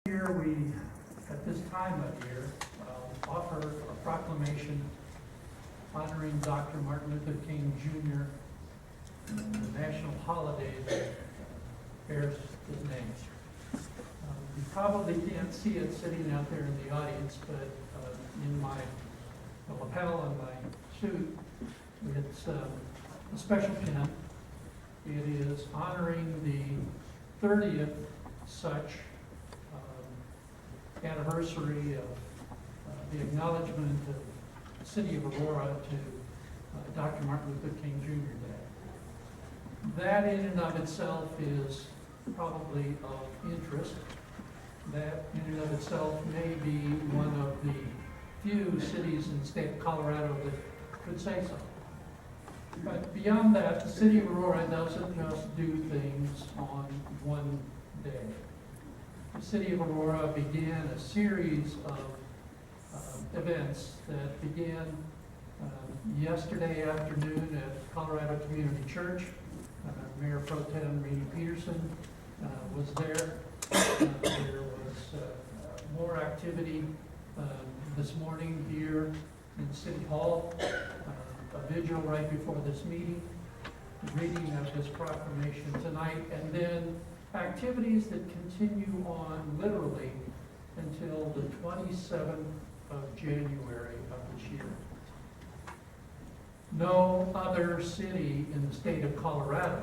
Here we, at this time of year, offer a proclamation honoring Dr. Martin Luther King Jr., the national holiday that bears his name. You probably can't see it sitting out there in the audience, but in my lapel and my suit, it's a special pin. It is honoring the 30th such anniversary of the acknowledgement of the City of Aurora to Dr. Martin Luther King Jr. Day. That in and of itself is probably of interest. That in and of itself may be one of the few cities in the state of Colorado that could say so. But beyond that, the City of Aurora doesn't just do things on one day. The City of Aurora began a series of events that began yesterday afternoon at Colorado Community Church. Mayor Pro Tem Reedy Peterson was there. There was more activity this morning here in City Hall, a vigil right before this meeting, the reading of this proclamation tonight, and then activities that continue on literally until the 27th of January of this year. No other city in the state of Colorado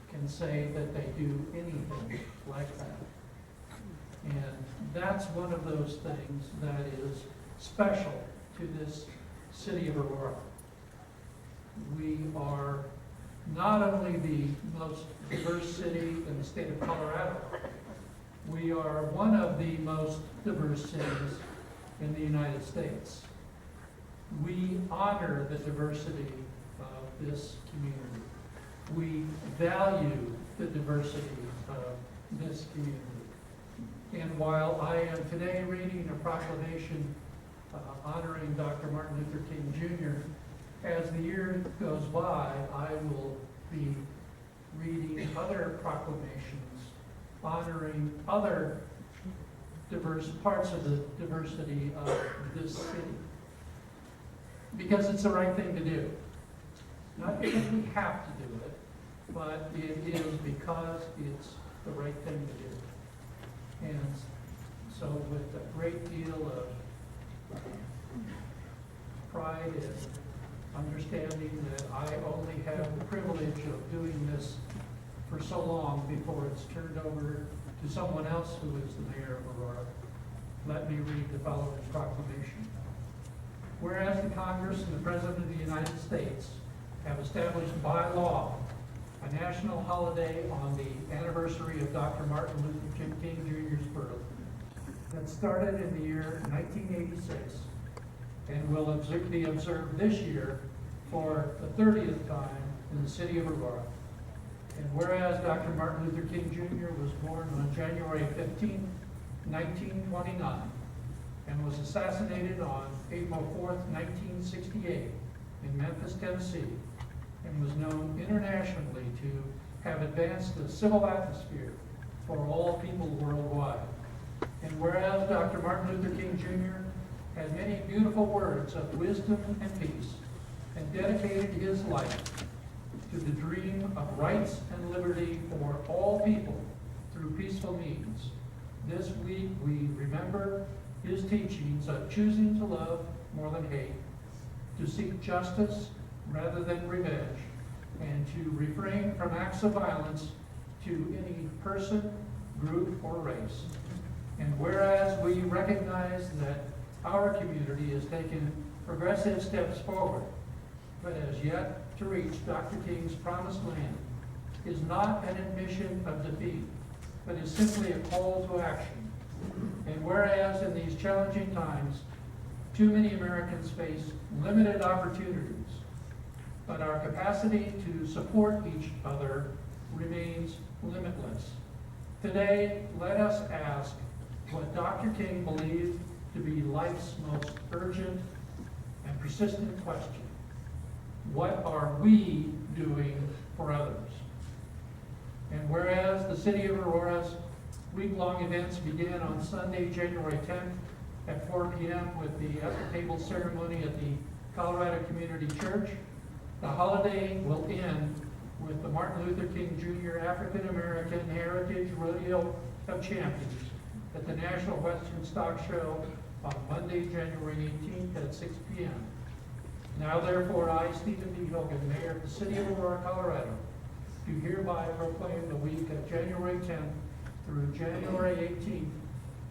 can say that they do anything like that. And that's one of those things that is special to this City of Aurora. We are not only the most diverse city in the state of Colorado, we are one of the most diverse cities in the United States. We honor the diversity of this community. We value the diversity of this community. And while I am today reading a proclamation honoring Dr. Martin Luther King Jr., as the year goes by, I will be reading other proclamations honoring other diverse parts of the diversity of this city. Because it's the right thing to do. Not because we have to do it, but it is because it's the right thing to do. And so with a great deal of pride and understanding that I only have the privilege of doing this for so long before it's turned over to someone else who is the mayor of Aurora, let me read the following proclamation. Whereas the Congress and the President of the United States have established by law a national holiday on the anniversary of Dr. Martin Luther King Jr.'s birth that started in the year 1986 and will be observed this year for the 30th time in the City of Aurora. And whereas Dr. Martin Luther King Jr. was born on January 15, 1929, and was assassinated on April 4, 1968 in Memphis, Tennessee, and was known internationally to have advanced the civil atmosphere for all people worldwide. And whereas Dr. Martin Luther King Jr. had many beautiful words of wisdom and peace, and dedicated his life to the dream of rights and liberty for all people through peaceful means, this week we remember his teachings of choosing to love more than hate, to seek justice rather than revenge, and to refrain from acts of violence to any person, group, or race. And whereas we recognize that our community has taken progressive steps forward, but as yet to reach Dr. King's promised land, is not an admission of defeat, but is simply a call to action. And whereas in these challenging times, too many Americans face limited opportunities, but our capacity to support each other remains limitless. Today, let us ask what Dr. King believed to be life's most urgent and persistent question. What are we doing for others? And whereas the City of Aurora's Week-long events begin on Sunday, January 10th at 4 p.m. with the at-the-table ceremony at the Colorado Community Church. The holiday will end with the Martin Luther King Jr. African American Heritage Rodeo of Champions at the National Western Stock Show on Monday, January 18th at 6 p.m. Now therefore, I, Stephen D. Hogan, Mayor of the City of Aurora, Colorado, do hereby proclaim the week of January 10th through January 18th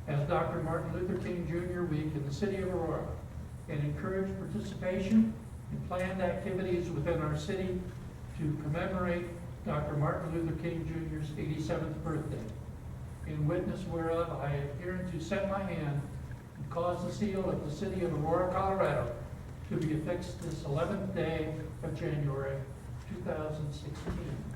as Dr. Martin Luther King Jr. Week in the City of Aurora, and encourage participation in planned activities within our city to commemorate Dr. Martin Luther King Jr.'s 87th birthday. In witness whereof, I have hereunto set my hand and caused the seal of the City of Aurora, Colorado, to be affixed this 11th day of January 2016.